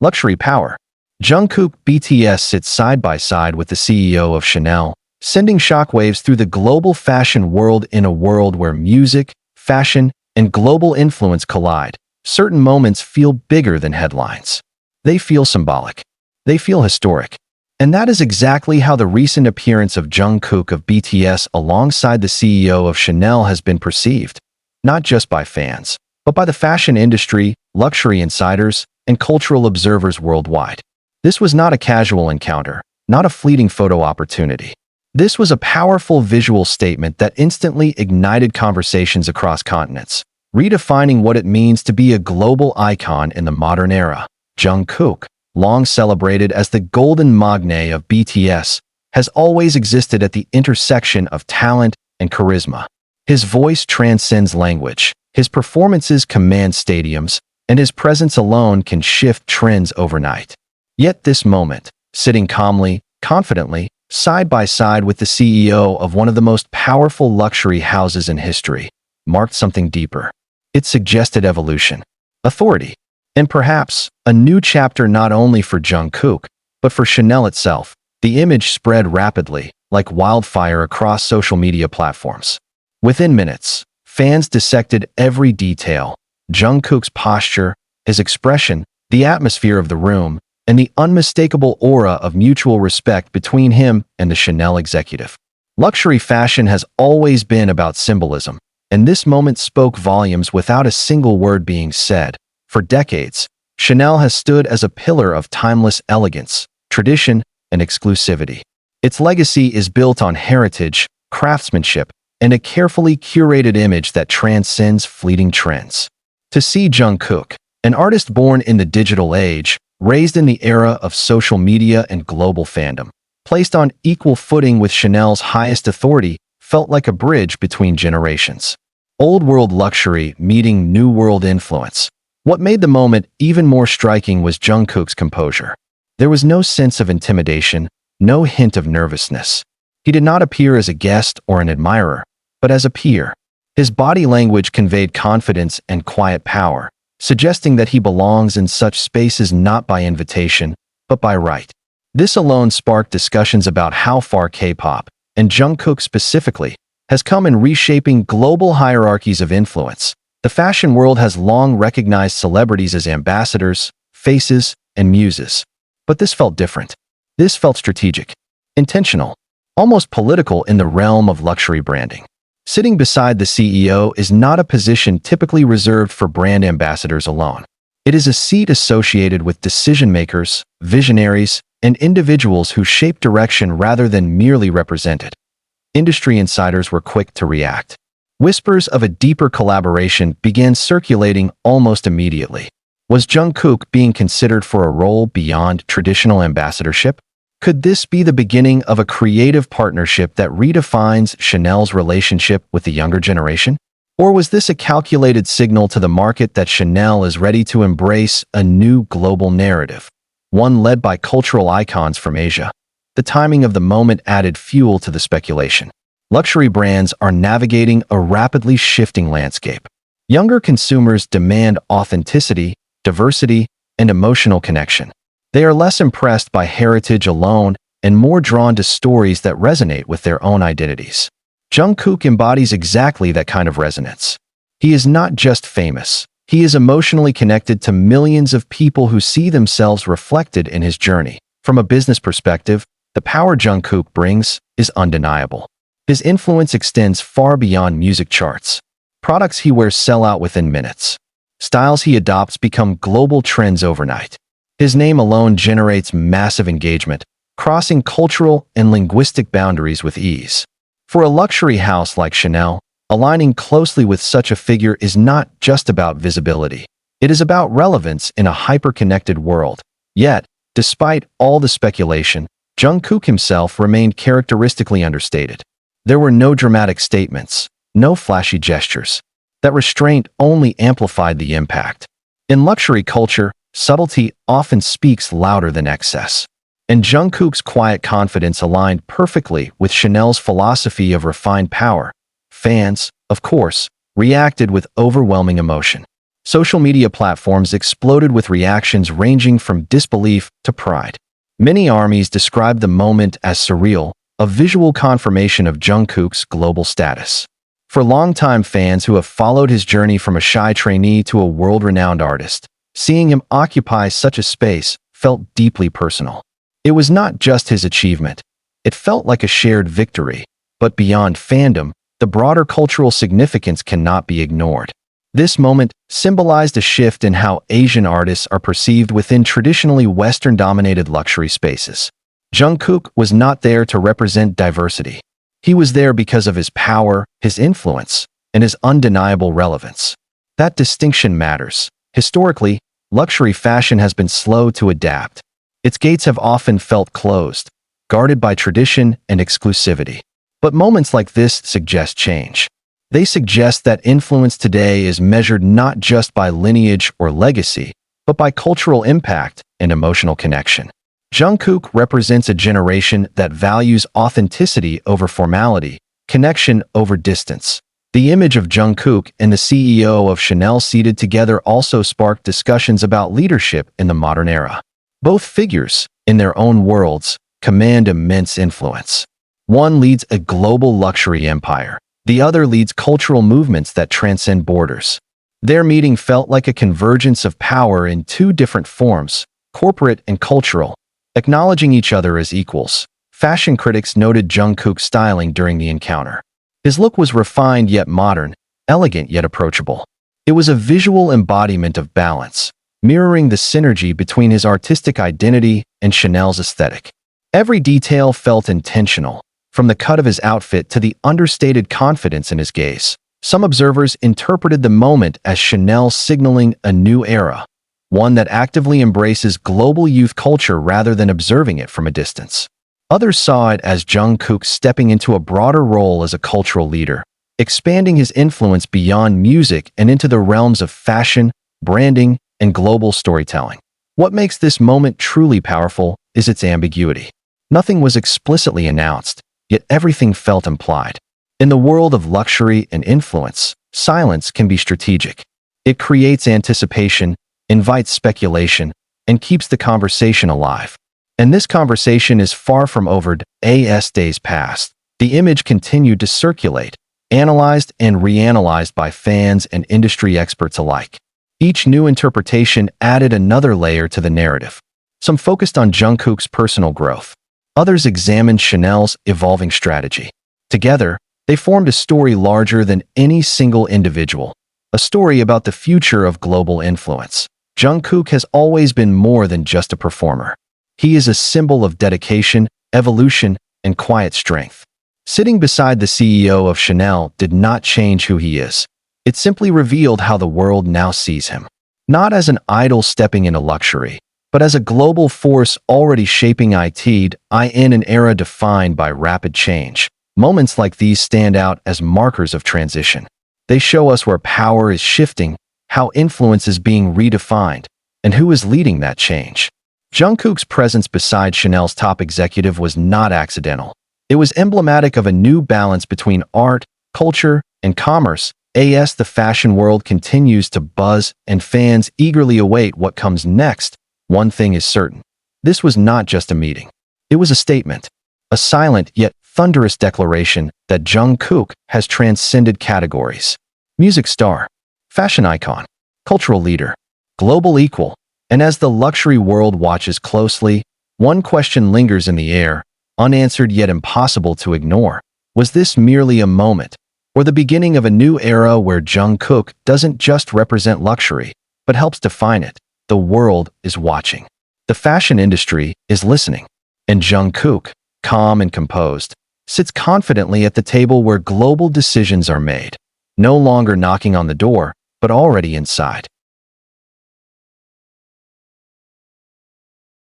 Luxury power. Jungkook BTS sits side by side with the CEO of Chanel, sending shockwaves through the global fashion world. In a world where music, fashion, and global influence collide, certain moments feel bigger than headlines. They feel symbolic. They feel historic. And that is exactly how the recent appearance of Jungkook of BTS alongside the CEO of Chanel has been perceived, not just by fans, but by the fashion industry, luxury insiders, and cultural observers worldwide. This was not a casual encounter, not a fleeting photo opportunity. This was a powerful visual statement that instantly ignited conversations across continents, redefining what it means to be a global icon in the modern era. Jungkook, long celebrated as the golden maknae of BTS, has always existed at the intersection of talent and charisma. His voice transcends language, his performances command stadiums, and his presence alone can shift trends overnight. Yet this moment, sitting calmly, confidently, side by side with the CEO of one of the most powerful luxury houses in history, marked something deeper. It suggested evolution, authority, and perhaps a new chapter not only for Jungkook, but for Chanel itself. The image spread rapidly, like wildfire across social media platforms. Within minutes, fans dissected every detail: Jungkook's posture, his expression, the atmosphere of the room, and the unmistakable aura of mutual respect between him and the Chanel executive. Luxury fashion has always been about symbolism, and this moment spoke volumes without a single word being said. For decades, Chanel has stood as a pillar of timeless elegance, tradition, and exclusivity. Its legacy is built on heritage, craftsmanship, and a carefully curated image that transcends fleeting trends. To see Jungkook, an artist born in the digital age, raised in the era of social media and global fandom, placed on equal footing with Chanel's highest authority, felt like a bridge between generations. Old world luxury meeting new world influence. What made the moment even more striking was Jungkook's composure. There was no sense of intimidation, no hint of nervousness. He did not appear as a guest or an admirer, but as a peer. His body language conveyed confidence and quiet power, suggesting that he belongs in such spaces not by invitation, but by right. This alone sparked discussions about how far K-pop, and Jungkook specifically, has come in reshaping global hierarchies of influence. The fashion world has long recognized celebrities as ambassadors, faces, and muses. But this felt different. This felt strategic, intentional, almost political in the realm of luxury branding. Sitting beside the CEO is not a position typically reserved for brand ambassadors alone. It is a seat associated with decision-makers, visionaries, and individuals who shape direction rather than merely represent it. Industry insiders were quick to react. Whispers of a deeper collaboration began circulating almost immediately. Was Jungkook being considered for a role beyond traditional ambassadorship? Could this be the beginning of a creative partnership that redefines Chanel's relationship with the younger generation? Or was this a calculated signal to the market that Chanel is ready to embrace a new global narrative, one led by cultural icons from Asia? The timing of the moment added fuel to the speculation. Luxury brands are navigating a rapidly shifting landscape. Younger consumers demand authenticity, diversity, and emotional connection. They are less impressed by heritage alone and more drawn to stories that resonate with their own identities. Jungkook embodies exactly that kind of resonance. He is not just famous. He is emotionally connected to millions of people who see themselves reflected in his journey. From a business perspective, the power Jungkook brings is undeniable. His influence extends far beyond music charts. Products he wears sell out within minutes. Styles he adopts become global trends overnight. His name alone generates massive engagement, crossing cultural and linguistic boundaries with ease. For a luxury house like Chanel, aligning closely with such a figure is not just about visibility. It is about relevance in a hyper-connected world. Yet, despite all the speculation, Jungkook himself remained characteristically understated. There were no dramatic statements, no flashy gestures. That restraint only amplified the impact. In luxury culture, subtlety often speaks louder than excess. And Jungkook's quiet confidence aligned perfectly with Chanel's philosophy of refined power. Fans, of course, reacted with overwhelming emotion. Social media platforms exploded with reactions ranging from disbelief to pride. Many armies described the moment as surreal, a visual confirmation of Jungkook's global status. For longtime fans who have followed his journey from a shy trainee to a world-renowned artist, seeing him occupy such a space felt deeply personal. It was not just his achievement. It felt like a shared victory. But beyond fandom, the broader cultural significance cannot be ignored. This moment symbolized a shift in how Asian artists are perceived within traditionally Western-dominated luxury spaces. Jungkook was not there to represent diversity. He was there because of his power, his influence, and his undeniable relevance. That distinction matters. Historically, luxury fashion has been slow to adapt. Its gates have often felt closed, guarded by tradition and exclusivity. But moments like this suggest change. They suggest that influence today is measured not just by lineage or legacy, but by cultural impact and emotional connection. Jungkook represents a generation that values authenticity over formality, connection over distance. The image of Jungkook and the CEO of Chanel seated together also sparked discussions about leadership in the modern era. Both figures, in their own worlds, command immense influence. One leads a global luxury empire. The other leads cultural movements that transcend borders. Their meeting felt like a convergence of power in two different forms, corporate and cultural, acknowledging each other as equals. Fashion critics noted Jungkook's styling during the encounter. His look was refined yet modern, elegant yet approachable. It was a visual embodiment of balance, mirroring the synergy between his artistic identity and Chanel's aesthetic. Every detail felt intentional, from the cut of his outfit to the understated confidence in his gaze. Some observers interpreted the moment as Chanel signaling a new era, one that actively embraces global youth culture rather than observing it from a distance. Others saw it as Jungkook stepping into a broader role as a cultural leader, expanding his influence beyond music and into the realms of fashion, branding, and global storytelling. What makes this moment truly powerful is its ambiguity. Nothing was explicitly announced, yet everything felt implied. In the world of luxury and influence, silence can be strategic. It creates anticipation, invites speculation, and keeps the conversation alive. And this conversation is far from over. As days passed, the image continued to circulate, analyzed and reanalyzed by fans and industry experts alike. Each new interpretation added another layer to the narrative. Some focused on Jungkook's personal growth. Others examined Chanel's evolving strategy. Together, they formed a story larger than any single individual, a story about the future of global influence. Jungkook has always been more than just a performer. He is a symbol of dedication, evolution, and quiet strength. Sitting beside the CEO of Chanel did not change who he is. It simply revealed how the world now sees him. Not as an idol stepping into luxury, but as a global force already shaping it in an era defined by rapid change. Moments like these stand out as markers of transition. They show us where power is shifting, how influence is being redefined, and who is leading that change. Jungkook's presence beside Chanel's top executive was not accidental. It was emblematic of a new balance between art, culture, and commerce. As the fashion world continues to buzz and fans eagerly await what comes next, one thing is certain. This was not just a meeting. It was a statement. A silent yet thunderous declaration that Jungkook has transcended categories. Music star, fashion icon, cultural leader, global equal. And as the luxury world watches closely, one question lingers in the air, unanswered yet impossible to ignore. Was this merely a moment, or the beginning of a new era where Jungkook doesn't just represent luxury, but helps define it? The world is watching. The fashion industry is listening. And Jungkook, calm and composed, sits confidently at the table where global decisions are made, no longer knocking on the door, but already inside.